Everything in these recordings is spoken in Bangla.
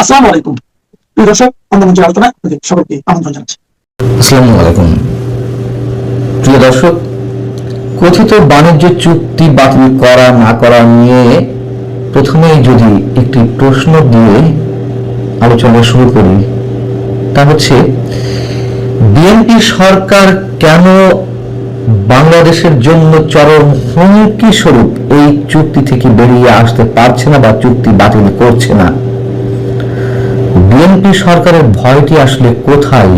আসসালামু আলাইকুম প্রিয় দর্শক, অন্ধমঞ্চের আলোচনায় আপনাদের সকলকে আমন্ত্রণ জানাচ্ছি। আসসালামু আলাইকুম প্রিয় দর্শক, কথিত বাণিজ্য চুক্তি বাতিল করা না করা নিয়ে প্রথমেই যদি একটি প্রশ্ন দিয়ে আলোচনা শুরু করি, তা হচ্ছে বিএনপি সরকার কেন বাংলাদেশের জন্য চরম হুমকি স্বরূপ এই চুক্তি থেকে বেরিয়ে আসতে পারছে না বা চুক্তি বাতিল করছে না? বিএনপি সরকারের ভয়টি আসলে কোথায়?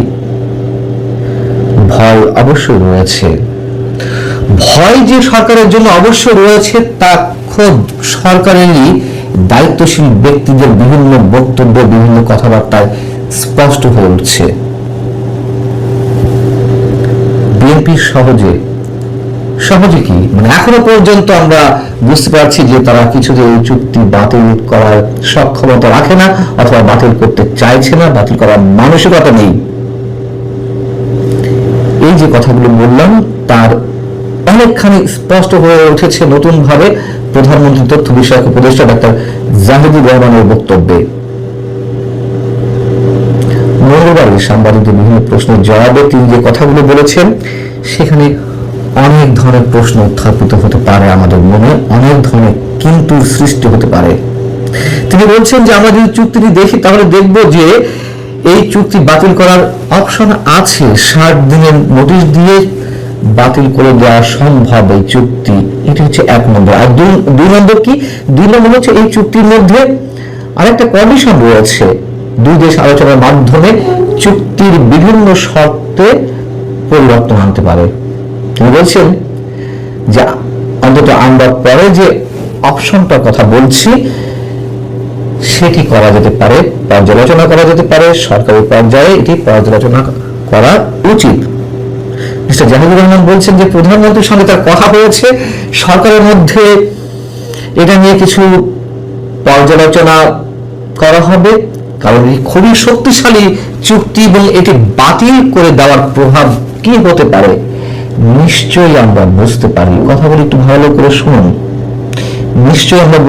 ভয় অবশ্যই রয়েছে। ভয় যে সরকারের জন্য অবশ্যই রয়েছে তা খুব সরকারেরই দায়িত্বশীল ব্যক্তিদের বিভিন্ন বক্তব্য, বিভিন্ন কথাবার্তায় স্পষ্ট হয়ে উঠছে। বিএনপি সহজে কি এখনো পর্যন্ত আমরা বুঝতে পারছি যে তারা কিছুতে এই চুক্তি বাতিল করার সক্ষমতা রাখে না, অথবা বাতিল করতে চাইছে না, বাতিল করার মানসিকতা নেই। এই যে কথাগুলো বললাম তার অনেকখানি স্পষ্ট হয়ে উঠেছে নতুন ভাবে প্রধানমন্ত্রী তথ্য বিষয়ক উপদেষ্টা ডাক্তার জাহিদুর রহমানের বক্তব্যে। মঙ্গলবার সাংবাদিকদের বিভিন্ন প্রশ্নের জবাবে তিনি যে কথাগুলো বলেছেন, সেখানে অনেক ধরনের প্রশ্ন উত্থাপিত হতে পারে, আমাদের মনে অনেক ধরনের কিন্তু সৃষ্টি হতে পারে। তিনি বলছেন যে আমরা যদি চুক্তিটি দেখি তাহলে দেখব যে এই চুক্তি বাতিল করার অপশন আছে, 60 দিনের নোটিশ দিয়ে বাতিল করে দেওয়া সম্ভব এই চুক্তি। এটা হচ্ছে 1 নম্বর। আর 2 নম্বর কি? 2 নম্বর হচ্ছে এই চুক্তির মধ্যে আরেকটা কন্ডিশন রয়েছে, 2 দেশ আলোচনার মাধ্যমে চুক্তির বিভিন্ন শর্তে পরিবর্তন আনতে পারে। তিনি বলছেন যে অন্তত আমরা পরে যে অপশনটার কথা বলছি সেটি করা যেতে পারে, পর্যালোচনা করা যেতে পারে, সরকারি পর্যায়ে এটি পর্যালোচনা করা উচিত। মিস্টার জাহিদুর রহমান বলছেন যে প্রধানমন্ত্রীর সঙ্গে তার কথা হয়েছে, সরকারের মধ্যে এটা নিয়ে কিছু পর্যালোচনা করা হবে, কারণ এই খুবই শক্তিশালী চুক্তি এবং এটি বাতিল করে দেওয়ার প্রভাব কি হতে পারে নিশ্চয়ই আমরা বুঝতে পারি। কথাগুলো একটু ভালো করে শুনুন। নিশ্চয়ই আমরা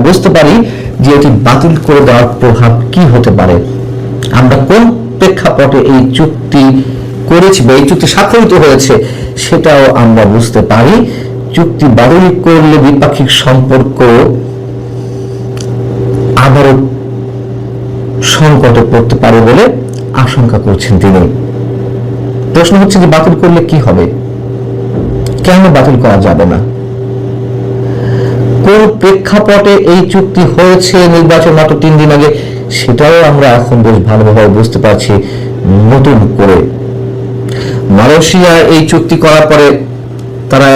বুঝতে পারি যে এটি বাতিল করে দেওয়ার প্রভাব কি হতে পারে। আমরা কোন প্রেক্ষাপটে এই চুক্তি করেছি বা এই চুক্তি স্বাক্ষরিত হয়েছে সেটাও আমরা বুঝতে পারি। চুক্তি বাতিল করলে দ্বিপাক্ষিক সম্পর্ক আবারও সংকটে পড়তে পারে বলে আশঙ্কা করছেন তিনি। প্রশ্ন হচ্ছে যে বাতিল করলে কি হবে, কেন বাতিল করা যাবে না, কোন প্রেক্ষাপটে এই চুক্তি হয়েছে, নির্বাচন মাত্র 3 দিন আগে, সেটাও আমরা এখন বেশ ভালোভাবে বুঝতে পারছি। নতুন করে মালয়েশিয়া এই চুক্তি করার পরে তারা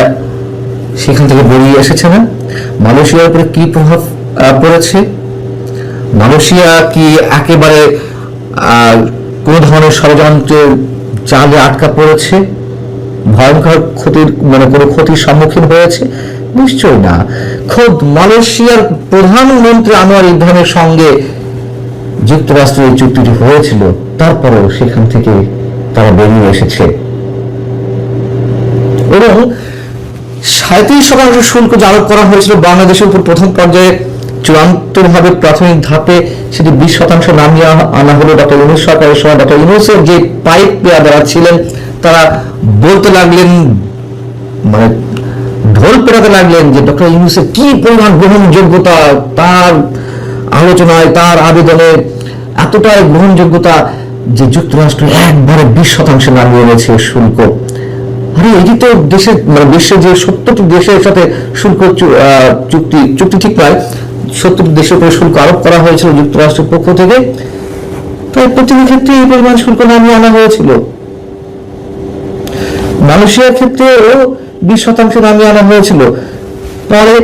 সেখান থেকে বেরিয়ে এসেছে না? মালয়েশিয়ার উপরে কি প্রভাব পড়েছে? মালয়েশিয়া কি একেবারে কোন ধরনের ষড়যন্ত্রের জালে আটকা পড়েছে, ভয়ঙ্কর ক্ষতির কোনো ক্ষতির সম্মুখীন হয়েছে? নিশ্চয় না। খোদ মালয়েশিয়ার প্রধানমন্ত্রী আনোয়ার ইব্রাহিমের সঙ্গে যুক্তরাষ্ট্রের এই চুক্তিটি হয়েছিল, তারপরেও সেখান থেকে তারা বেরিয়ে এসেছে এবং 37% শুল্ক আরোপ করা হয়েছিল বাংলাদেশের উপর প্রথম পর্যায়ে। চূড়ান্তভাবে প্রাথমিক ধাপে সেটি 20% নামিয়ে আনা হলো ডক্টর ইউনূস সরকারের সময়। ডক্টর ইউনূসের যে পাইপ পেয়াদারা ছিলেন তারা বলতে লাগলেন, ঢোল পেটাতে লাগলেন যে ডক্টর ইউনূসের কি পরিমাণ গ্রহণযোগ্যতা, তার আলোচনায়, তার আবেদনে এতটাই গ্রহণযোগ্যতা যে যুক্তরাষ্ট্র একবারে 20% নামিয়ে এনেছে শুল্ক। আরে এটি তো দেশের বিশ্বের যে 70টি দেশের সাথে শুল্ক চুক্তি ঠিক নয়, 70টি দেশের উপরে শুল্ক আরোপ করা হয়েছিল যুক্তরাষ্ট্রের পক্ষ থেকে, প্রায় প্রতিটি ক্ষেত্রে এই পরিমাণ শুল্ক নামিয়ে আনা হয়েছিল। মালয়েশিয়ার ক্ষেত্রেও 20% নামিয়ে আনা হয়েছিল। পরে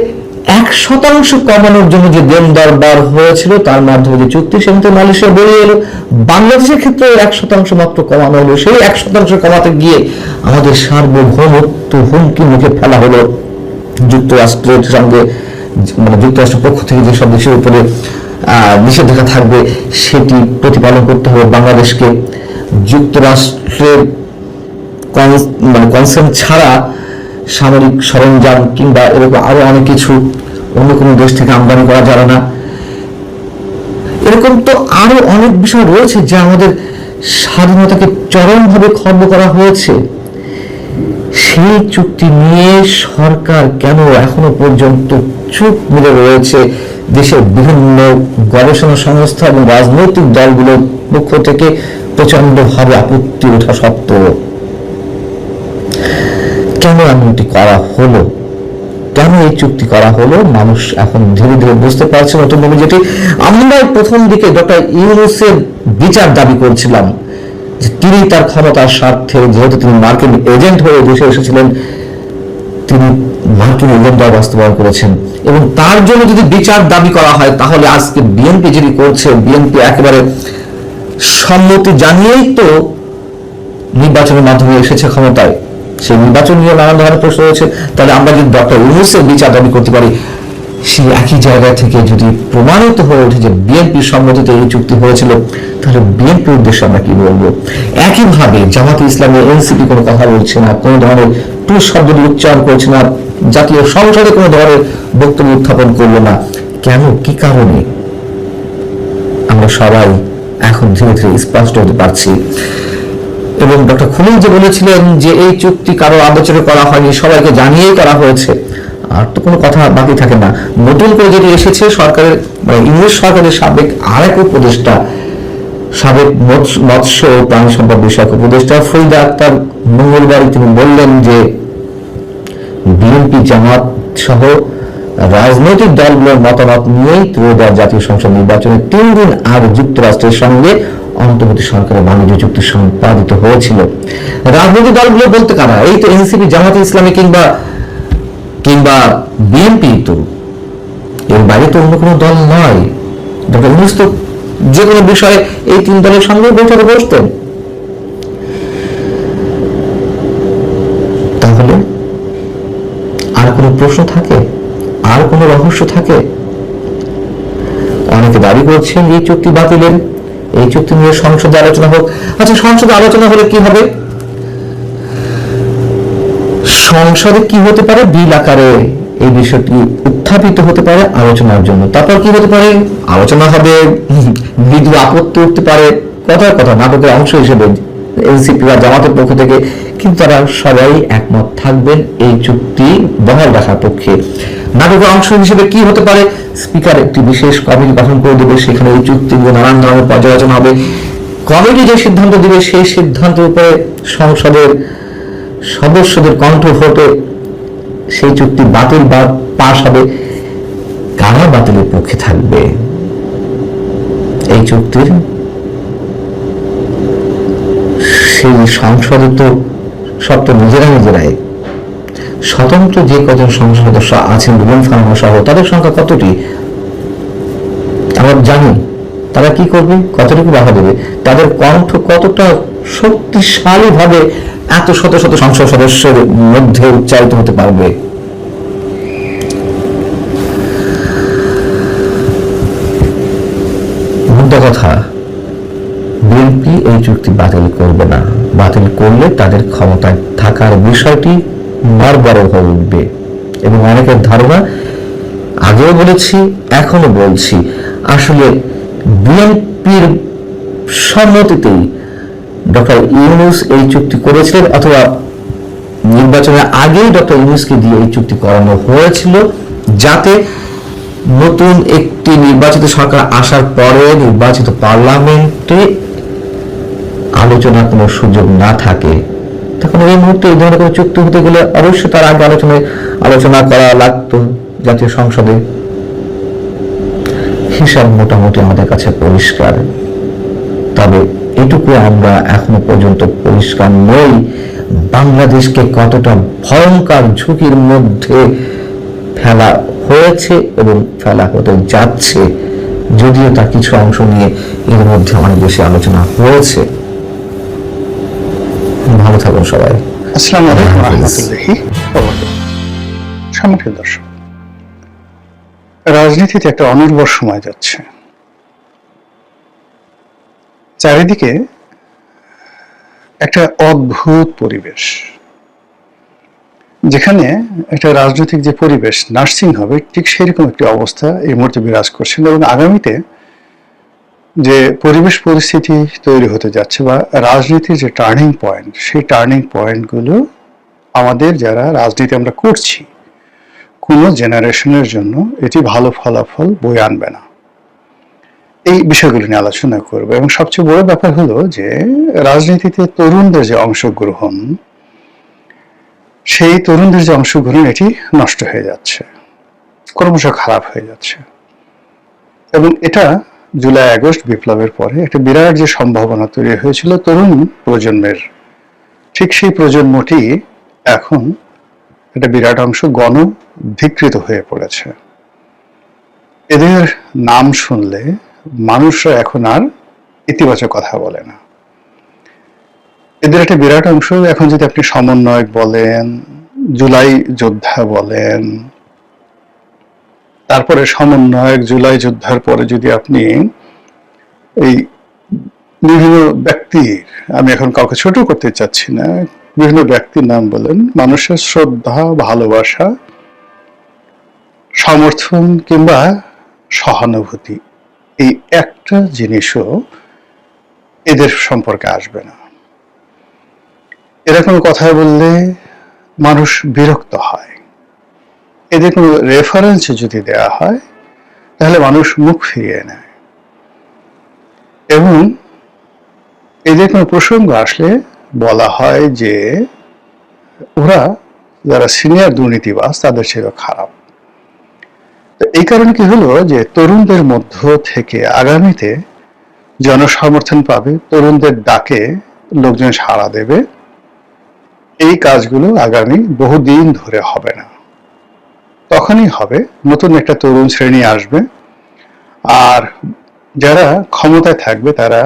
1% কমানোর জন্য যে দেন দরবার হয়েছিল তার মাধ্যমে যে চুক্তি, সেখান থেকে মালয়েশিয়া বেরিয়ে এলো। বাংলাদেশের ক্ষেত্রে 1% মাত্র কমানো হলো। সেই 1% কমাতে গিয়ে আমাদের সার্বভৌমত্ব হুমকির মুখে ফেলা হলো। যুক্তরাষ্ট্রের সঙ্গে যুক্তরাষ্ট্রের পক্ষ থেকে যেসব দেশের উপরে নিষেধাজ্ঞা থাকবে সেটি প্রতিপালন করতে হবে বাংলাদেশকে। যুক্তরাষ্ট্রের কনসেন্ট ছাড়া সামরিক সরঞ্জাম কিংবা এরকম আরো অনেক কিছু অন্য কোনো দেশ থেকে আমদানি করা যাবে না। এরকম তো আরো অনেক বিষয় রয়েছে যা আমাদের স্বাধীনতাকে চরমভাবে খর্ব করা হয়েছে। সেই চুক্তি নিয়ে সরকার কেন এখনো পর্যন্ত চুপ মেরে রয়েছে? দেশের বিভিন্ন গবেষণা সংস্থা এবং রাজনৈতিক দলগুলোর পক্ষ থেকে প্রচন্ডভাবে আপত্তি ওঠা সত্ত্বেও কেন এমনটি করা হলো? কেন এই চুক্তি করা হলো? মানুষ এখন ধীরে ধীরে বুঝতে পারছে। নতুনভাবে যেটি আমরা প্রথম দিকে ডক্টর ইউনূসের বিচার দাবি করছিলাম, যে তিনি তার ক্ষমতার স্বার্থে, যেহেতু তিনি মার্কিন এজেন্ট হয়ে দেশে এসেছিলেন, তিনি মার্কিন এজেন্ডা বাস্তবায়ন করেছেন, এবং তার জন্য যদি বিচার দাবি করা হয় তাহলে আজকে বিএনপি যেটি করছে, বিএনপি একেবারে সম্মতি জানিয়েই তো নির্বাচনের মাধ্যমে এসেছে ক্ষমতায়। সেই নির্বাচন নিয়ে নানান ধরনের প্রশ্ন রয়েছে। তাহলে আমরা যদি ডক্টর ইউনূসের বিচার দাবি করতে পারি, সেই একই জায়গা থেকে যদি প্রমাণিত হয়ে ওঠে যে বিএনপির সম্মতিতে এই চুক্তি হয়েছিল, তাহলে বিএনপির উদ্দেশ্যে আমরা কি বলবো? একইভাবে জামাতে ইসলামী, এনসিপি কোনো কথা বলছে না, কোনো ধরনের টু শব্দ উচ্চারণ করছে না, জাতীয় সংসদে কোনো ধরনের বক্তব্য উত্থাপন করলো না। কেন, কি কারণে? আমরা সবাই এখন ধীরে ধীরে স্পষ্ট হতে পারছি। এবং ডক্টর খলিল যে বলেছিলেন যে এই চুক্তি কারো আলোচনা করা হয়নি, সবাইকে জানিয়েই করা হয়েছে, আর তো কোনো কথা বাকি থাকে না। নতুন করে যেটি এসেছে, সরকারের মানে ইংরেজ সরকারের সাবেক আরেক উপদেষ্টা, সাবেক মৎস্য ও প্রাণী সম্পদ বিষয়ক উপদেষ্টা ফরিদা আক্তার মঙ্গলবার তিনি বললেন যে বিএনপি, জামাত সহ রাজনৈতিক দলগুলোর মতামত নিয়েই ত্রয়োদশ জাতীয় সংসদ নির্বাচনের 3 দিন আগে যুক্তরাষ্ট্রের সঙ্গে অন্তর্বর্তী সরকারের বাণিজ্য চুক্তি সম্পাদিত হয়েছিল। রাজনৈতিক দলগুলো বলতে কারা? এই তো এনসিপি, জামাতে ইসলামী কিংবা বিএনপি, তো এর বাইরে তো অন্য কোনো দল নয়। ডক্টর ইউনূস তো যে কোনো বিষয়ে এই 3 দলের সঙ্গে বৈঠকে বসতেন। তাহলে আর কোনো প্রশ্ন থাকে? আর কোনো রহস্য থাকে? অনেকে দাবি করছেন এই চুক্তি বাতিলের, এই চুক্তি নিয়ে সংসদে আলোচনা হোক। আচ্ছা, সংসদে আলোচনা হলে কি হবে? সংসদে কি হতে পারে? বিল আকারে এই বিষয়টি উত্থাপিত হতে পারে আলোচনার জন্য। তারপর কি হতে পারে? আলোচনা হবে, বিদ্রোহ আপত্তি উঠতে পারে, কথার কথা নাটকের অংশ হিসেবে এনসিপি বা জামাতের পক্ষ থেকে, কিন্তু তারা সবাই একমত থাকবেন এই চুক্তি বহাল রাখার পক্ষে। নাটকের অংশ হিসেবে কি হতে পারে? স্পিকার একটি বিশেষ কমিটি গঠন করে দেবে, সেখানে এই চুক্তিগুলো নানান ধরনের পর্যালোচনা হবে। কমিটি যে সিদ্ধান্ত দিবে সেই সিদ্ধান্তের উপরে সংসদের সদস্যদের কণ্ঠ ভোটে সেই চুক্তি বাতিল বা পাশ হবে। কারা বাতিলের পক্ষে থাকবে? এই চুক্তির সেই সংসদে তো সব তো নিজেরাই। স্বতন্ত্র যে কজন সংসদ সদস্য আছেন, রুবেন ফারহানা সহ, তাদের সংখ্যা কতটি আমরা জানি। তারা কি করবে? কতটুকু বাধা দেবে? তাদের কণ্ঠ কতটা শক্তিশালী ভাবে এত শত শত সংসদ সদস্যের মধ্যে উচ্চারিত হতে পারবে? মুদ্রা কথা, বিএনপি এই চুক্তি বাতিল করবে না। বাতিল করলে তাদের ক্ষমতায় থাকার বিষয়টি বড় হয়ে উঠবে। এবং অনেকের ধারণা, আগেও বলেছি এখনো বলছি, আসলে বিএনপির সম্মতিতেই ডক্টর ইউনূস এই চুক্তি করেছিলেন, অথবা নির্বাচনের আগেই ডক্টর ইউনূসকে দিয়ে এই চুক্তি করানো হয়েছিল, যাতে নতুন একটি নির্বাচিত সরকার আসার পরে নির্বাচিত পার্লামেন্টে আলোচনার কোনো সুযোগ না থাকে। তখন এই মুহূর্তে এই ধরনের কোনো চুক্তি হতে গেলে অবশ্যই তার আগে আলোচনা করা লাগতো জাতীয় সংসদে। হিসাব মোটামুটি আমাদের কাছে পরিষ্কার। তবে এটুকু আমরা এখনো পর্যন্ত পরিষ্কার নই, বাংলাদেশকে কতটা ভয়ঙ্কর ঝুঁকির মধ্যে ফেলা হয়েছে এবং ফেলা হতে যাচ্ছে, যদিও তার কিছু অংশ নিয়ে এর মধ্যে অনেক বেশি আলোচনা হয়েছে। ভালো থাকুন সবাই। আসসালামু আলাইকুম ওয়া রাহমাতুল্লাহি ওয়া বারাকাতুহু। সম্মানিত দর্শক, রাজনীতিতে একটা অনির্ভর সময় যাচ্ছে। চারিদিকে একটা অদ্ভুত পরিবেশ, যেখানে একটা রাজনৈতিক যে পরিবেশ নার্সিং হবে, ঠিক সেরকম একটি অবস্থা এই মুহূর্তে বিরাজ করছে। এবং আগামীতে যে পরিবেশ পরিস্থিতি তৈরি হতে যাচ্ছে বা রাজনীতির যে টার্নিং পয়েন্ট, সেই টার্নিং পয়েন্টগুলো আমাদের যারা রাজনীতি আমরা করছি কোনো জেনারেশনের জন্য এটি ভালো ফলাফল বয়ে আনবে না। এই বিষয়গুলো নিয়ে আলোচনা করবো। এবং সবচেয়ে বড় ব্যাপার হলো যে রাজনীতিতে তরুণদের যে অংশগ্রহণ, সেই তরুণদের যে অংশগ্রহণ এটি নষ্ট হয়ে যাচ্ছে, ক্রমশ খারাপ হয়ে যাচ্ছে। এবং এটা জুলাই আগস্ট বিপ্লবের পরে একটা বিরাট যে সম্ভাবনা তৈরি হয়েছিল তরুণ প্রজন্মের, ঠিক সেই প্রজন্মটি এখন একটা বিরাট অংশ গণধিকৃত হয়ে পড়েছে। এদের নাম শুনলে মানুষরা এখন আর ইতিবাচক কথা বলে না। এদের একটা বিরাট অংশ এখন যদি আপনি সমন্বয়ক বলেন, জুলাই যোদ্ধা বলেন, তারপরে সমন্বয়ক, জুলাই যোদ্ধার পরে যদি আপনি এই বিভিন্ন ব্যক্তির, আমি এখন কাউকে ছোট করতে চাচ্ছি না, বিভিন্ন ব্যক্তির নাম বলেন, মানুষের শ্রদ্ধা, ভালোবাসা, সমর্থন কিংবা সহানুভূতি, এই একটা জিনিসও এদের সম্পর্কে আসবে না। এরকম কথা বললে মানুষ বিরক্ত হয়। এদের কোনো রেফারেন্স যদি দেয়া হয় তাহলে মানুষ মুখ ফিরিয়ে নেয়। এবং এদের কোনো প্রসঙ্গ আসলে বলা হয় যে ওরা যারা সিনিয়র দুর্নীতিবাজ তাদের চেয়ে খারাপ। তো এই কারণে কি হলো যে তরুণদের মধ্য থেকে আগামীতে জনসমর্থন পাবে, তরুণদের ডাকে লোকজন সাড়া দেবে, এই কাজগুলো আগামী বহুদিন ধরে হবে না। তখনই হবে নতুন একটা তরুণ শ্রেণী আসবে, আর যারা ক্ষমতায় থাকবে তারা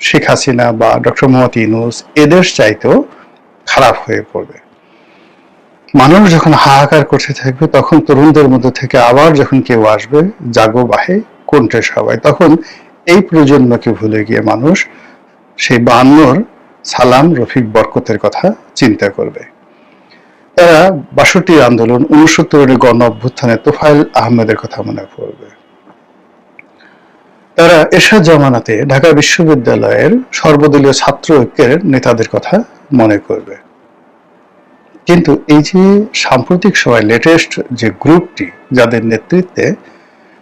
শেখ হাসিনা বা ডক্টর মোহাম্মদ ইউনূস এদের চাইতেও খারাপ হয়ে পড়বে। মানুষ যখন হাহাকার করতে থাকবে তখন তরুণদের মধ্যে থেকে আবার যখন কেউ আসবে জাগো বাহে কোনটে সবাই, তখন এই প্রজন্মকে ভুলে গিয়ে মানুষ সেই 52 সালাম রফিক বরকতের কথা চিন্তা করবে। তারা ৬২ আন্দোলন, ৬৯ গণ অভ্যুত্থানে তোফায়েল আহমেদের কথা মনে পড়বে। তারা এরশাদ জামানাতে ঢাকা বিশ্ববিদ্যালয়ের সর্বদলীয় ছাত্র ঐক্যের নেতাদের কথা মনে করবে। কিন্তু এই যে সাম্প্রতিক সময় লেটেস্ট যে গ্রুপটি যাদের নেতৃত্বে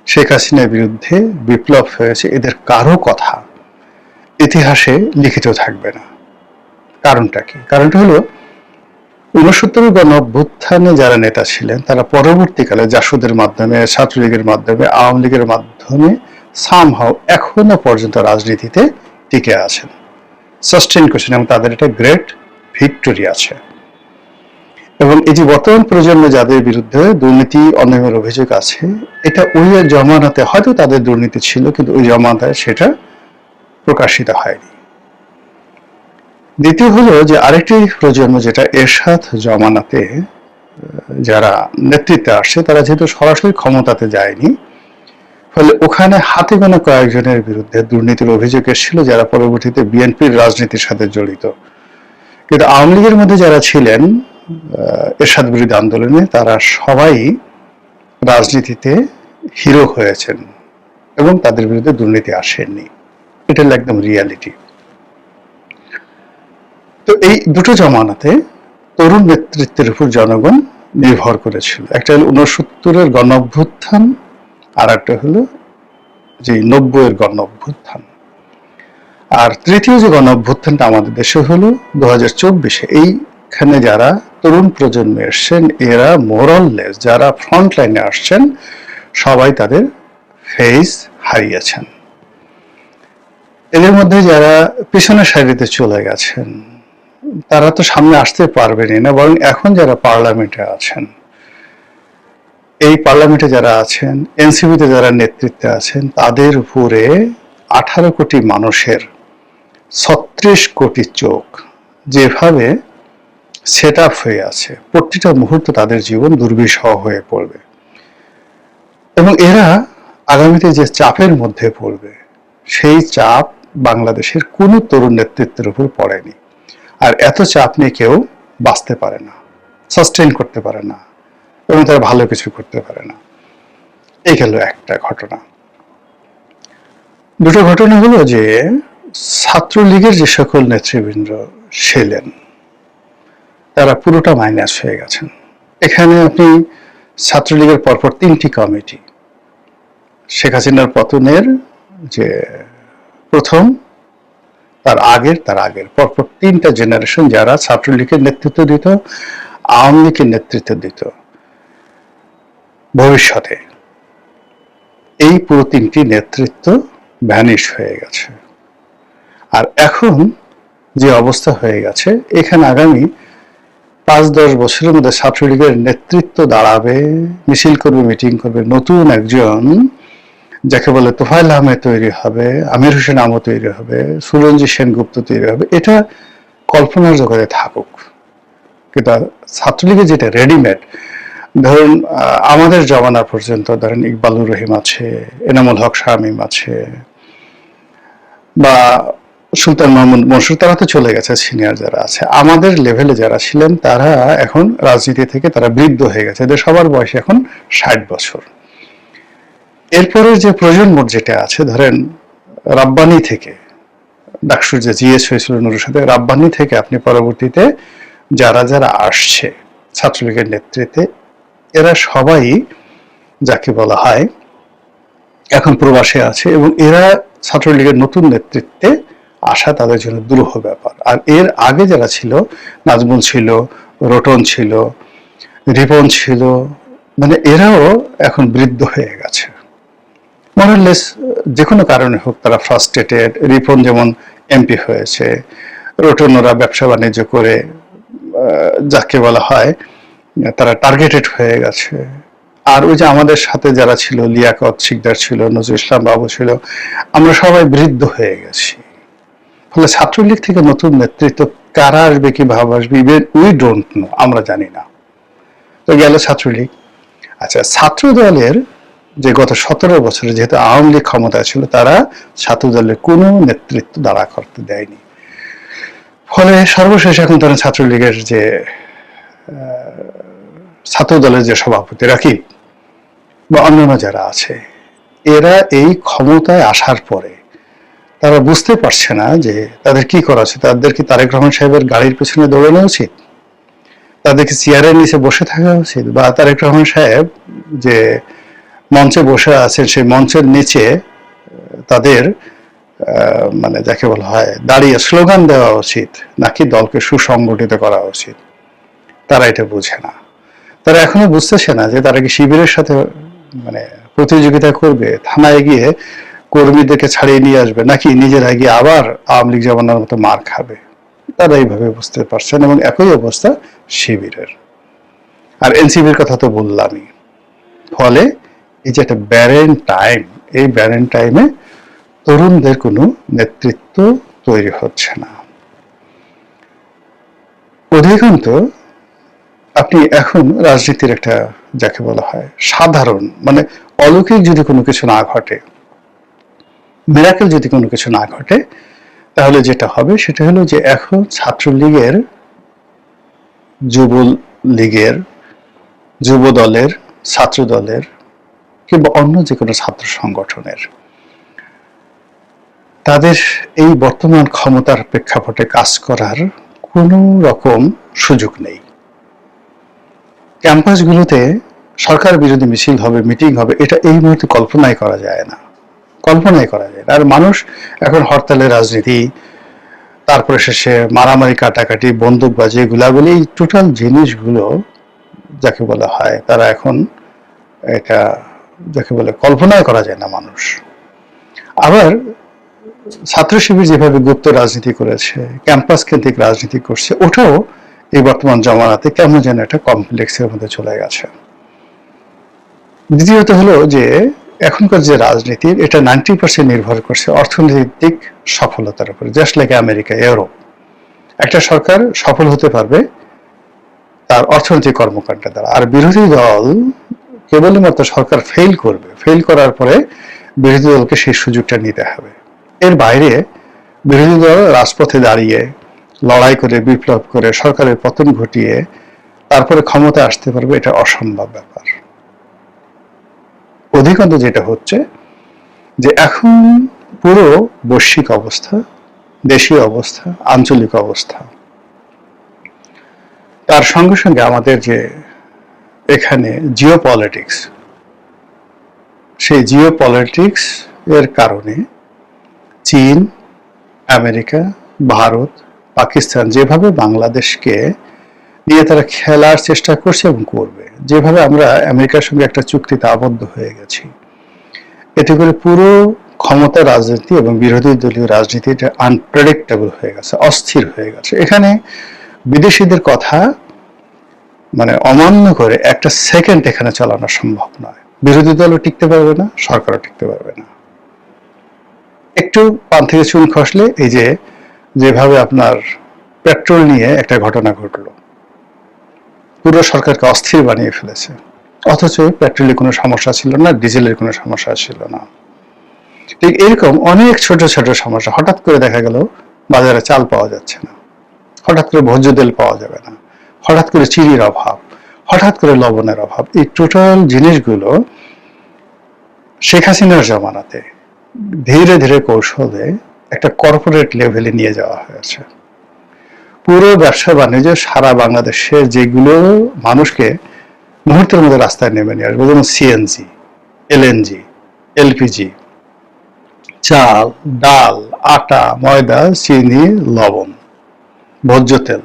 শেখ হাসিনার বিরুদ্ধে বিপ্লব হয়েছে, এদের কারো কথা ইতিহাসে লিখিত থাকবে না। কারণটা কি? কারণটা হলো ৬৯ গণ অভ্যুত্থানে যারা নেতা ছিলেন তারা পরবর্তীকালে জাসদের মাধ্যমে, ছাত্রলীগের মাধ্যমে, আওয়ামী লীগের মাধ্যমে সামহাও এখনো পর্যন্ত রাজনীতিতে টিকে আছেন, সাস্টেইন করছেন, এবং তাদের একটা গ্রেট ভিক্টরি আছে। এবং এই যে বর্তমান প্রজন্মে যাদের বিরুদ্ধে দুর্নীতি অনিয়মের অভিযোগ আছে, এটা ওই জমানাতে হয়তো তাদের দুর্নীতি ছিল, কিন্তু ওই জমানায় সেটা প্রকাশিত হয়নি। দ্বিতীয় হলো যে আরেকটি প্রজন্ম যেটা এরশাদ জমানাতে যারা নেতৃত্বে আসছে, তারা যেহেতু সরাসরি ক্ষমতাতে যায়নি, ফলে ওখানে হাতে গোনা কয়েকজনের বিরুদ্ধে দুর্নীতির অভিযোগ এসেছিল যারা পরবর্তীতে বিএনপির রাজনীতির সাথে জড়িত। কিন্তু আওয়ামী লীগের মধ্যে যারা ছিলেন এরশাদ বিরোধী আন্দোলনে, তারা সবাই রাজনীতিতে হিরো হয়েছেন এবং তাদের বিরুদ্ধে দুর্নীতি আসেননি। এটা হলো একদম রিয়ালিটি। তো এই দুটো জমানাতে তরুণ নেতৃত্বের উপর জনগণ নির্ভর করেছিল। একটা হলো ৬৯-এর গণ অভ্যুত্থান, আর একটা হলো যে ৯০-এর গণ অভ্যুত্থান। আর তৃতীয় যে গণ অভ্যুত্থানটা আমাদের দেশে হলো ২০২৪-এ। এইখানে যারা তরুণ প্রজন্মে এসছেন, এরা মোরাললেস, যারা ফ্রন্ট লাইনে আসছেন, সবাই তাদের ফেস হারিয়েছেন। এদের মধ্যে যারা পিছনের সারিতে চলে গেছেন তারা তো সামনে আসতে পারবেনই না, বরং এখন যারা পার্লামেন্টে আছেন, এই পার্লামেন্টে যারা আছেন, এনসিপিতে যারা নেতৃত্বে আছেন, তাদের উপরে 18 কোটি মানুষের 36 কোটি চোখ যেভাবে সেট আপ হয়ে আছে, প্রতিটা মুহূর্ত তাদের জীবন দুর্বিষহ হয়ে পড়বে। এবং এরা আগামীতে যে চাপের মধ্যে পড়বে, সেই চাপ বাংলাদেশের কোনো তরুণ নেতৃত্বের উপর পড়েনি। আর এত চাপ নিয়ে কেউ বাঁচতে পারে না, সাস্টেইন করতে পারে না, এবং তারা ভালো কিছু করতে পারে না। এই গেল একটা ঘটনা। দুটো ঘটনা হলো যে ছাত্রলীগের যে সকল নেতৃবৃন্দ ছিলেন তারা পুরোটা মাইনাস হয়ে গেছেন। এখানে আপনি ছাত্রলীগের পরপর 3টি কমিটি, শেখ হাসিনার পতনের যে প্রথম, তার আগের পরপর 3টা জেনারেশন যারা ছাত্রলীগের নেতৃত্ব দিত, আওয়ামী লীগের নেতৃত্ব দিত ভবিষ্যতে, এই পুরো 3টি নেতৃত্ব ভ্যানিশ হয়ে গেছে। আর এখন যে অবস্থা হয়ে গেছে, এখানে আগামী 5-10 বছরের মধ্যে ছাত্রলীগের নেতৃত্ব দাঁড়াবে, মিছিল করবে, মিটিং করবে নতুন একজন, যাকে বলে তোফায়েল আহমেদ তৈরি হবে, আমির হোসেন আমও তৈরি হবে, সুরঞ্জিত সেনগুপ্ত তৈরি হবে। এটা কল্পনার জগতে থাকুক, কিন্তু ছাত্রলীগের যেটা রেডিমেড, ধরুন আমাদের জমানা পর্যন্ত ধরেন ইকবালুর রহিম আছে, এনামুল হক শামীম আছে, বা সুলতান মাহমুদ মনসুর, তারা তো চলে গেছে। সিনিয়র যারা আছে, আমাদের লেভেলে যারা ছিলেন তারা এখন রাজনীতি থেকে তারা বৃদ্ধ হয়ে গেছে, এদের সবার বয়স এখন 60 বছর। এরপরের যে প্রজন্ম যেটা আছে, ধরেন রাব্বানি থেকে, ডাকসুর যে জিএস হয়েছিল নুরুর সাথে, রাব্বানি থেকে আপনি পরবর্তীতে যারা যারা আসছে ছাত্রলীগের নেতৃত্বে, এরা সবাই যাকে বলা হয় এখন প্রবাসে আছে, এবং এরা ছাত্রলীগের নতুন নেতৃত্বে আসা তাদের জন্য দুরূহ ব্যাপার। আর এর আগে যারা ছিল, নাজমুল ছিল, রতন ছিল, রিপন ছিল, মানে এরাও এখন বৃদ্ধ হয়ে গেছে। মোরালেস যে কোনো কারণে হোক তারা ফ্রাস্ট্রেটেড। রিপন যেমন এমপি হয়েছে, রতন ওরা ব্যবসা বাণিজ্য করে যাকে বলা হয় তারা টার্গেটেড হয়ে গেছে। আর ওই যে আমাদের সাথে যারা ছিল, লিয়াকত শিকদার ছিল, নজরুল ইসলাম বাবু ছিল, আমরা সবাই বৃদ্ধ হয়ে গেছি। ফলে ছাত্রলীগ থেকে নতুন নেতৃত্ব কারা আসবে, কি ভাব আসবে, ইভেন উই ডোন্ট নো, আমরা জানি না। তো গেল ছাত্রলীগ। আচ্ছা, ছাত্র দলের যে গত 17 বছরে যেহেতু আওয়ামী লীগ ক্ষমতায় ছিল, তারা ছাত্র দলের কোনো নেতৃত্ব দাঁড়া করতে দেয়নি। ফলে সর্বশেষ এখন তারা ছাত্রলীগের যে ছাত্র দলের যে সভাপতি রাকিব বা অন্যান্য যারা আছে, এরা এই ক্ষমতায় আসার পরে তারা বুঝতে পারছে না যে তাদের কি করা উচিত। তাদের কি তারেক রহমান সাহেবের গাড়ির পেছনে দৌড়ানো উচিত, তাদেরকে চেয়ারের নিচে বসে থাকা উচিত, বা তারেক রহমান সাহেব যে মঞ্চে বসে আছেন সেই মঞ্চের নিচে তাদের মানে যাকে বলা হয় দাঁড়িয়ে স্লোগান দেওয়া উচিত, নাকি দলকে সুসংগঠিত করা উচিত, তারা এটা বুঝে না। তারা এখনো বুঝতেছে না যে তারা কি শিবিরের সাথে মানে প্রতিযোগিতা করবে, থানায় গিয়ে কর্মীদেরকে ছাড়িয়ে নিয়ে আসবে, নাকি নিজেরা গিয়ে আবার আওয়ামী লীগ জমানার মতো মার খাবে। তারা এইভাবে বুঝতে পারছেন, এবং একই অবস্থা শিবিরের। আর এনসিপির কথা তো বললামই। ফলে এই যে একটা ব্যারেন টাইম, এই ব্যারেন টাইমে তরুণদের কোনো নেতৃত্ব তৈরি হচ্ছে না। অধিকাংশ আপনি এখন রাজনীতির একটা যাকে বলা হয় সাধারণ মানে অলৌকিক যদি কোনো কিছু না ঘটে, মিরাকেল যদি কোনো কিছু না ঘটে, তাহলে যেটা হবে সেটা হলো যে এখন ছাত্রলীগের, যুবলীগের, যুব দলের, ছাত্র দলের কিংবা অন্য যে কোনো ছাত্র সংগঠনের তাদের এই বর্তমান ক্ষমতার প্রেক্ষাপটে কাজ করার কোনো রকম সুযোগ নেই। ক্যাম্পাসগুলোতে সরকার বিরোধী মিছিল হবে, মিটিং হবে, এটা এই মুহূর্তে কল্পনাই করা যায় না, কল্পনাই করা যায় না। আর মানুষ এখন হরতালের রাজনীতি, তারপরে শেষে মারামারি, কাটাকাটি, বন্দুকবাজি, গুলাগুলি, এই টোটাল জিনিসগুলো যাকে বলা হয় তারা এখন এটা যাকে বলে কল্পনাই করা যায় না মানুষ। আবার ছাত্র শিবির যেভাবে গুপ্ত রাজনীতি করেছে, ক্যাম্পাস কেন্দ্রিক রাজনীতি করছে, ওটাও এই বর্তমান জমানাতে কেমন যেন একটা কমপ্লেক্সের মধ্যে চলে গেছে। দ্বিতীয়ত হলো যে এখনকার যে রাজনীতি, এটা 90% নির্ভর করছে অর্থনৈতিক সফলতার উপরে। জাস্ট লাইক আমেরিকা, ইউরোপ, একটা সরকার সফল হতে পারবে তার অর্থনৈতিক কর্মকাণ্ড দ্বারা। আর বিরোধী দল কেবলই মাত্র সরকার ফেল করবে, ফেল করার পরে বিরোধী দলকে সেই সুযোগটা নিতে হবে। এর বাইরে বিরোধী দল রাজপথে দাঁড়িয়ে লড়াই করে, বিপ্লব করে, সরকারের পতন ঘটিয়ে তারপরে ক্ষমতা আসতে পারবে, এটা অসম্ভব ব্যাপার। অধিকাংশ যেটা হচ্ছে যে এখন পুরো বৈশ্বিক অবস্থা, দেশীয় অবস্থা, আঞ্চলিক অবস্থা, তার সঙ্গে সঙ্গে আমাদের যে এখানে জিও পলিটিক্স, সেই জিও পলিটিক্স এর কারণে চীন, আমেরিকা, ভারত, পাকিস্তান যেভাবে বাংলাদেশকে নিয়ে তারা খেলার চেষ্টা করছে এবং করবে, যেভাবে আমরা আমেরিকার সঙ্গে একটা চুক্তিতে আবদ্ধ হয়ে গেছি, এতে করে পুরো ক্ষমতা রাজনীতি এবং বিরোধী দলীয় রাজনীতিটা আনপ্রেডিক্টেবল হয়ে গেছে, অস্থির হয়ে গেছে। এখানে বিদেশিদের কথা মানে অমান্য করে একটা সেকেন্ড এখানে চালানো সম্ভব নয়। বিরোধী দলও টিকতে পারবে না, সরকারও টিকতে পারবে না। একটু পান থেকে চুন খসলে এই যে যেভাবে আপনার পেট্রোল নিয়ে একটা ঘটনা ঘটলো, পুরো সরকারকে অস্থির বানিয়ে ফেলেছে, অথচ পেট্রোলের কোনো সমস্যা ছিল না, ডিজেলের কোনো সমস্যা ছিল না। ঠিক এরকম অনেক ছোট ছোট সমস্যা, হঠাৎ করে দেখা গেল বাজারে চাল পাওয়া যাচ্ছে না, হঠাৎ করে ভোজ্য তেল পাওয়া যাবে না, হঠাৎ করে চিনির অভাব, হঠাৎ করে লবণের অভাব। এই টোটাল জিনিসগুলো শেখ হাসিনার জমানাতে ধীরে ধীরে কৌশলে একটা কর্পোরেট লেভেলে নিয়ে যাওয়া হয়েছে। পুরো ব্যবসা বাণিজ্য সারা বাংলাদেশের যেগুলো মানুষকে মুহূর্তের মধ্যে রাস্তায় নেমে নিয়ে আসবে, যেমন সিএনজি, এলএনজি, এলপিজি, চাল, ডাল, আটা, ময়দা, চিনি, লবণ, ভোজ্য তেল,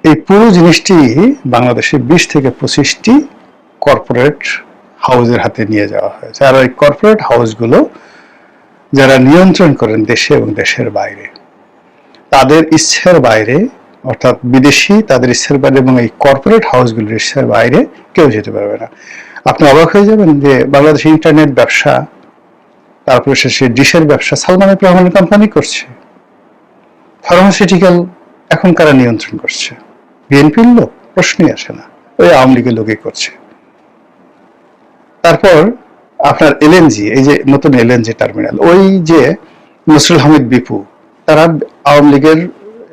এই পুরো জিনিসটি বাংলাদেশে 20 থেকে 25টি কর্পোরেট হাউসের হাতে নিয়ে যাওয়া হয়েছে। আর ওই কর্পোরেট হাউসগুলো যারা নিয়ন্ত্রণ করেন দেশে এবং দেশের বাইরে, তাদের ইচ্ছার বাইরে, অর্থাৎ বিদেশি তাদের ইচ্ছার বাইরে এবং এই কর্পোরেট হাউসগুলোর ইচ্ছার বাইরে কেউ যেতে পারবে না। আপনি অবাক হয়ে যাবেন যে বাংলাদেশে ইন্টারনেট ব্যবসা, তারপরে সে ডিশের ব্যবসা সালমান এফ রহমানের কোম্পানি করছে। ফার্মাসিউটিক্যাল এখন কারা নিয়ন্ত্রণ করছে? বিএনপির লোক? প্রশ্নই আসে না, ওই আওয়ামী লীগের লোকই করছে। তারপর আপনার এলএনজি, এই যে নতুন এলএনজি টার্মিনাল, ওই যে নসরুল হামিদ বিপু, তারা আওয়ামী লীগের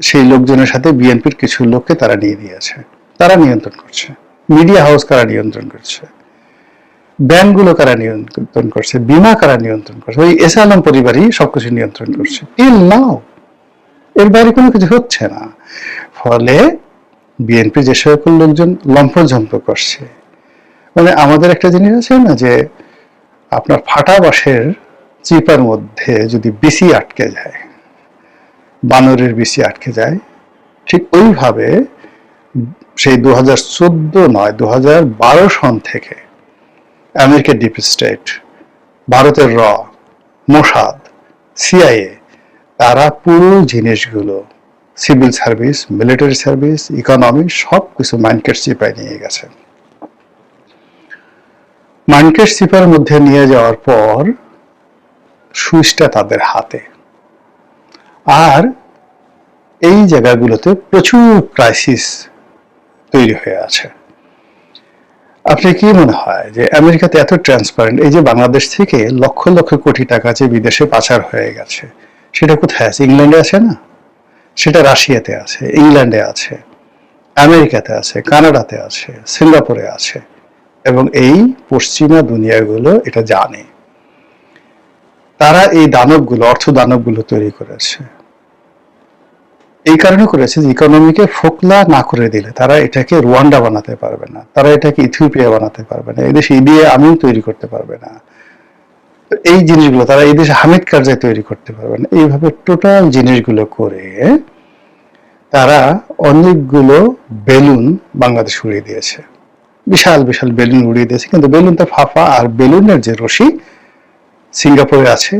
সেই লোকজনের সাথে বিএনপির কিছু লোককে তারা নিয়ে নিয়েছে, তারা নিয়ন্ত্রণ করছে। মিডিয়া হাউস কারা নিয়ন্ত্রণ করছে? ব্যাংকগুলো কারা নিয়ন্ত্রণ করছে? বিমা কারা নিয়ন্ত্রণ করছে? ওই এস আলম পরিবারই সবকিছু নিয়ন্ত্রণ করছে। টিল নাও এর বাইরে কোনো কিছু হচ্ছে না। ফলে বিএনপি যে সকল লোকজন লম্ফঝম্প করছে, মানে আমাদের একটা জিনিস আছে না যে আপনার ফাটা বাঁশের চিপার মধ্যে যদি বিসি আটকে যায়, বানরের বিসি আটকে যায়, ঠিক ওইভাবে সেই 2014 নয় 2012 সন থেকে আমেরিকার ডিপ স্টেট, ভারতের র, মোসাদ, সিআইএ, তারা পুরো জিনিসগুলো, civil service, military service, economy, সব কিছু মাইনকেট চিপায় নিয়ে গেছে। মাইনকেট চিপার মধ্যে নিয়ে যাওয়ার পর সুইচটা তাদের হাতে। আর এই জায়গাগুলোতে প্রচুর ক্রাইসিস তৈরি হয়ে আছে। আপনি কি মনে হয় যে আমেরিকাতে এত ট্রান্সপারেন্ট, এই যে বাংলাদেশ থেকে লক্ষ লক্ষ কোটি টাকা যে বিদেশে পাচার হয়ে গেছে, সেটা কোথায় আছে? ইংল্যান্ডে আছে না? সেটা রাশিয়াতে আছে, ইংল্যান্ডে আছে, আমেরিকাতে আছে, কানাডাতে আছে, সিঙ্গাপুরে আছে, এবং এই পশ্চিমা দুনিয়াগুলো এটা জানে। তারা এই দানবগুলো, অর্থ দানবগুলো তৈরি করেছে। এই কারণে করেছে যে ইকোনমিকে ফোকলা না করে দিলে তারা এটাকে রুয়ান্ডা বানাতে পারবে না, তারা এটাকে ইথিওপিয়া বানাতে পারবে না, এদেশে ইদি আমিন তৈরি করতে পারবে না, এই জিনিসগুলো তারা এই দেশে হামিদ কারজাই তৈরি করতে পারবে না। এইভাবে টোটাল জিনিসগুলো করে তারা অনেকগুলো বেলুন বাংলাদেশ উড়িয়ে দিয়েছে, বিশাল বিশাল বেলুন উড়িয়ে দিয়েছে। কিন্তু বেলুনটা ফাঁপা, আর বেলুনের যে রশি সিঙ্গাপুরে আছে।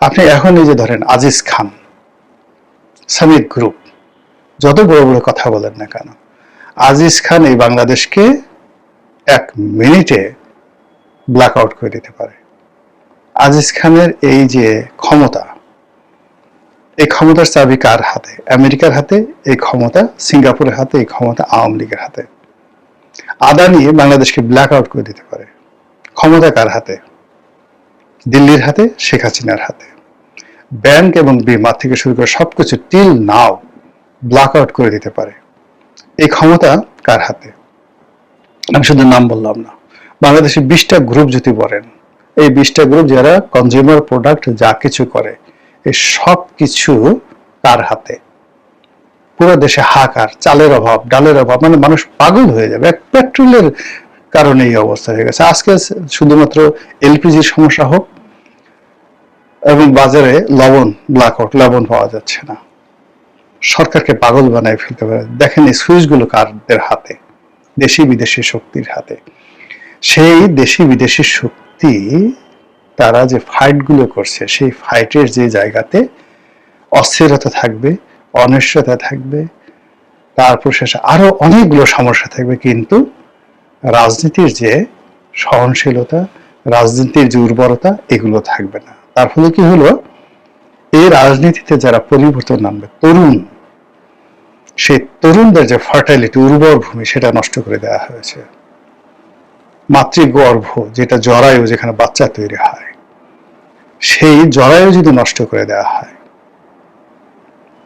আপনি এখন এই যে ধরেন আজিজ খান, সামিট গ্রুপ, যত বড় বড় কথা বলেন না কেন, আজিজ খান এই বাংলাদেশকে 1 মিনিটে ব্ল্যাক আউট করে দিতে পারে। আজিজ খানের এই যে ক্ষমতা, এই ক্ষমতার চাবি কার হাতে? আমেরিকার হাতে এই ক্ষমতা, সিঙ্গাপুরের হাতে এই ক্ষমতা, আওয়ামী লীগের হাতে। আদানি বাংলাদেশকে ব্ল্যাক আউট করে দিতে পারে। ক্ষমতা কার হাতে? দিল্লির হাতে, শেখ হাসিনার হাতে। ব্যাংক এবং বিমা থেকে শুরু করে সবকিছু টিল নাও ব্ল্যাক আউট করে দিতে পারে। এই ক্ষমতা কার হাতে? আমি শুধু নাম বললাম না, বাংলাদেশের 20টা গ্রুপ যদি বলেন, এই 20টা গ্রুপ যারা কনজিউমার প্রোডাক্ট যা কিছু করে, এই সব কিছু কার হাতে? পুরো দেশে হাহাকার, চালের অভাব, ডালের অভাব, মানে মানুষ পাগল হয়ে যাবে। পেট্রোলের কারণে এই অবস্থা হয়ে গেছে। আজকে শুধুমাত্র এলপিজির সমস্যা হোক, এবং বাজারে লবণ, ব্ল্যাকআউট, লবণ পাওয়া যাচ্ছে না, সরকারকে পাগল বানায় ফেলতে পারে। দেখেন এই সুইচগুলো কারদের হাতে? দেশি বিদেশি শক্তির হাতে। সেই দেশি বিদেশি শক্তি তারা যে ফাইটগুলো করছে, সেই ফাইটের যে জায়গাতে অস্থিরতা থাকবে, অনিশ্চয়তা থাকবে, তারপর শেষে আরো অনেকগুলো সমস্যা থাকবে, কিন্তু রাজনীতির যে সহনশীলতা, রাজনীতির যে উর্বরতা, এগুলো থাকবে না। তার ফলে কি হলো, এই রাজনীতিতে যারা পরিবর্তন আনবে, তরুণ, সেই তরুণদের যে ফার্টাইলিটি, উর্বর ভূমি, সেটা নষ্ট করে দেওয়া হয়েছে। মাতৃগর্ভ, যেটা জরায়ু, যেখানে বাচ্চা তৈরি হয়, সেই জরায়ু যদি নষ্ট করে দেওয়া হয়,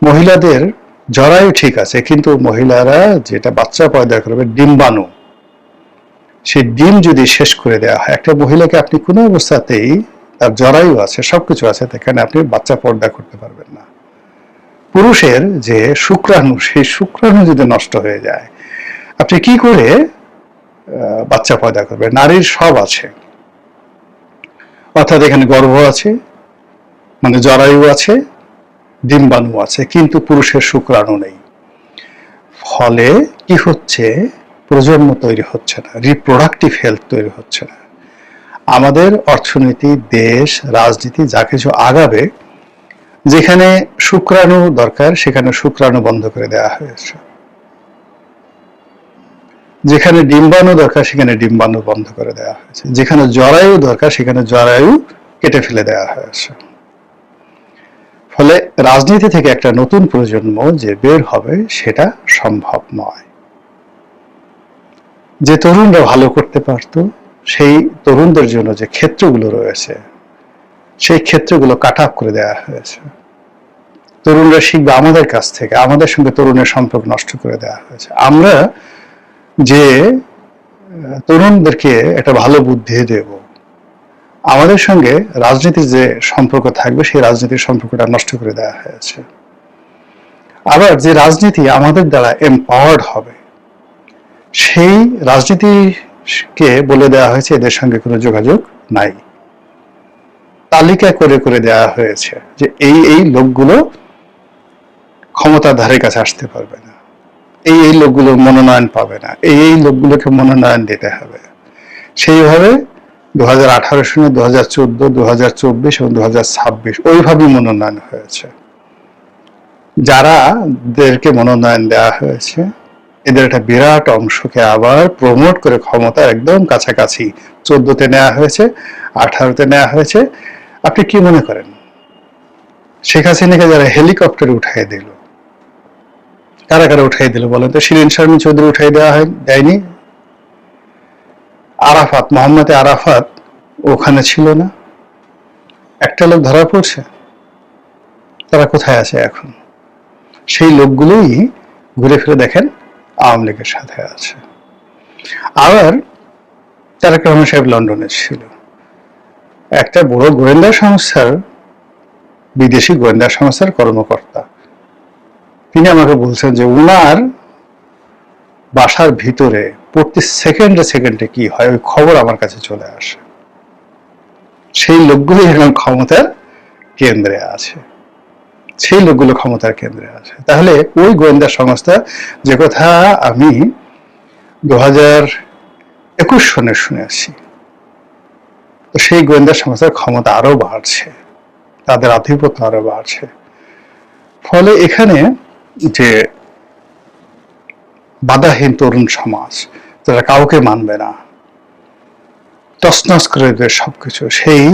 মহিলাদের জরায়ু ঠিক আছে, কিন্তু মহিলারা যেটা বাচ্চা পয়দা করবে, ডিম্বাণু, সেই ডিম যদি শেষ করে দেওয়া হয়, একটা মহিলাকে আপনি কোনো অবস্থাতেই, তার জরায়ু আছে, সবকিছু আছে, সেখানে আপনি বাচ্চা পর্দা করতে পারবেন না। পুরুষের যে শুক্রাণু, সেই শুক্রাণু যদি নষ্ট হয়ে যায়, আপনি কি করে বাচ্চা পয়দা করবেন? নারীর সব আছে, অর্থাৎ এখানে গর্ভ আছে, মানে জরায়ু আছে, ডিম্বাণু আছে, কিন্তু পুরুষের শুক্রাণু নেই। ফলে কি হচ্ছে, প্রজন্ম তৈরি হচ্ছে না, রিপ্রোডাক্টিভ হেলথ তৈরি হচ্ছে না। আমাদের অর্থনীতি, দেশ, রাজনীতি যা কিছু আগাবে, যেখানে শুক্রাণু দরকার সেখানে শুক্রাণু বন্ধ করে দেওয়া হয়েছে, যেখানে ডিম্বাণু দরকার সেখানে ডিম্বাণু বন্ধ করে দেওয়া হয়েছে, যেখানে জরায়ু দরকার সেখানে জরায়ু কেটে ফেলে দেওয়া হয়েছে। ফলে রাজনীতি থেকে একটা নতুন প্রজন্ম যে বের হবে, সেটা সম্ভব নয়। যে তরুণরা ভালো করতে পারত, সেই তরুণদের জন্য যে ক্ষেত্রগুলো রয়েছে, সেই ক্ষেত্রগুলো কাট আপ করে দেওয়া হয়েছে। তরুণরা শিখবে আমাদের কাছ থেকে, আমাদের সঙ্গে তরুণের সম্পর্ক নষ্ট করে দেওয়া হয়েছে। আমরা যে তরুণদেরকে একটা ভালো বুদ্ধি দেব, আমাদের সঙ্গে রাজনীতির যে সম্পর্ক থাকবে, সেই রাজনীতির সম্পর্কটা নষ্ট করে দেওয়া হয়েছে। আবার যে রাজনীতি আমাদের দ্বারা এম্পাওয়ার্ড হবে, সেই রাজনীতিকে বলে দেওয়া হয়েছে এদের সঙ্গে কোনো যোগাযোগ নাই। তালিকা করে করে দেওয়া হয়েছে যে এই এই লোকগুলো ক্ষমতার ধারে কাছে আসতে পারবে না, এই এই লোকগুলো মনোনয়ন পাবে না, এই এই লোকগুলোকে মনোনয়ন দিতে হবে। সেইভাবে 2018 সনে 2014, 2024 এবং 2026 ওইভাবেই মনোনয়ন হয়েছে। যারাদেরকে মনোনয়ন দেওয়া হয়েছে, এদের একটা বিরাট অংশকে আবার প্রমোট করে ক্ষমতার একদম কাছাকাছি 14তে নেওয়া হয়েছে, 18তে নেওয়া হয়েছে। আপনি কি মনে করেন, শেখ হাসিনাকে যারা হেলিকপ্টারে উঠাই দিল, কারা কারা উঠাই দিল বলেন তো? শিরিন শারমিন চৌধুরী উঠাই দেওয়া দেয়নি? আরাফাত, মোহাম্মদ আরাফাত ওখানে ছিল না? একটা লোক ধরা পড়ছে? তারা কোথায় আছে এখন? সেই লোকগুলোই ঘুরে ফিরে দেখেন আওয়ামী লীগের সাথে আছে। আবার তারেক রহমান সাহেব লন্ডনে ছিল, একটা বড় গোয়েন্দা সংস্থার, বিদেশি গোয়েন্দা সংস্থার কর্মকর্তা, তিনি আমাকে বলছেন যে উনার বাসার ভিতরে প্রতি সেকেন্ডে সেকেন্ডে কি হয় ওই খবর আমার কাছে চলে আসে। সেই লোকগুলো এখন ক্ষমতার কেন্দ্রে আছে, সেই লোকগুলো ক্ষমতার কেন্দ্রে আছে। তাহলে ওই গোয়েন্দা সংস্থা, যে কথা আমি 2021 সনে শুনেছি, তো সেই গোয়েন্দা সংস্থার ক্ষমতা আরো বাড়ছে, তাদের আধিপত্য আরো বাড়ছে। ফলে এখানে যে বাধাহীন তরুণ সমাজ, যারা কাউকে মানবে না, তছনছ করে দেবে সবকিছু, সেই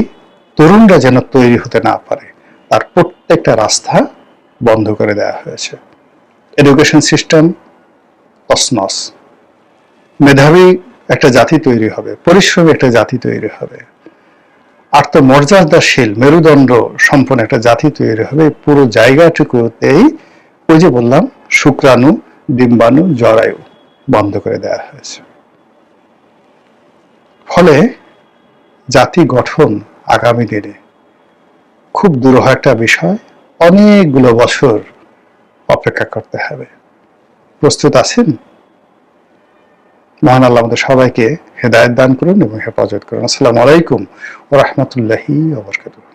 তরুণরা যেন তৈরি হতে না পারে, তার প্রত্যেকটা রাস্তা বন্ধ করে দেওয়া হয়েছে। এডুকেশন সিস্টেম তছনছ, মেধাবী একটা জাতি তৈরি হবে, পরিশ্রমী একটা জাতি তৈরি হবে, আত্মমর্যাদাশীল মেরুদণ্ড সম্পন্ন একটা জাতি তৈরি হবে। পুরো জায়গাটুকুতেই ওই যে বললাম শুক্রাণু, ডিম্বাণু, জরায়ু বন্ধ করে দেওয়া হয়েছে। ফলে জাতি গঠন আগামী দিনে খুব দুরূহ একটা বিষয়, অনেকগুলো বছর অপেক্ষা করতে হবে। প্রস্তুত আছেন? মহান আল্লাহ আমাদের সবাইকে হেদায়েত দান করুন এবং হেফাজত করুন। আসসালামু আলাইকুম ওয়া রাহমাতুল্লাহি ওয়া বারাকাতুহু।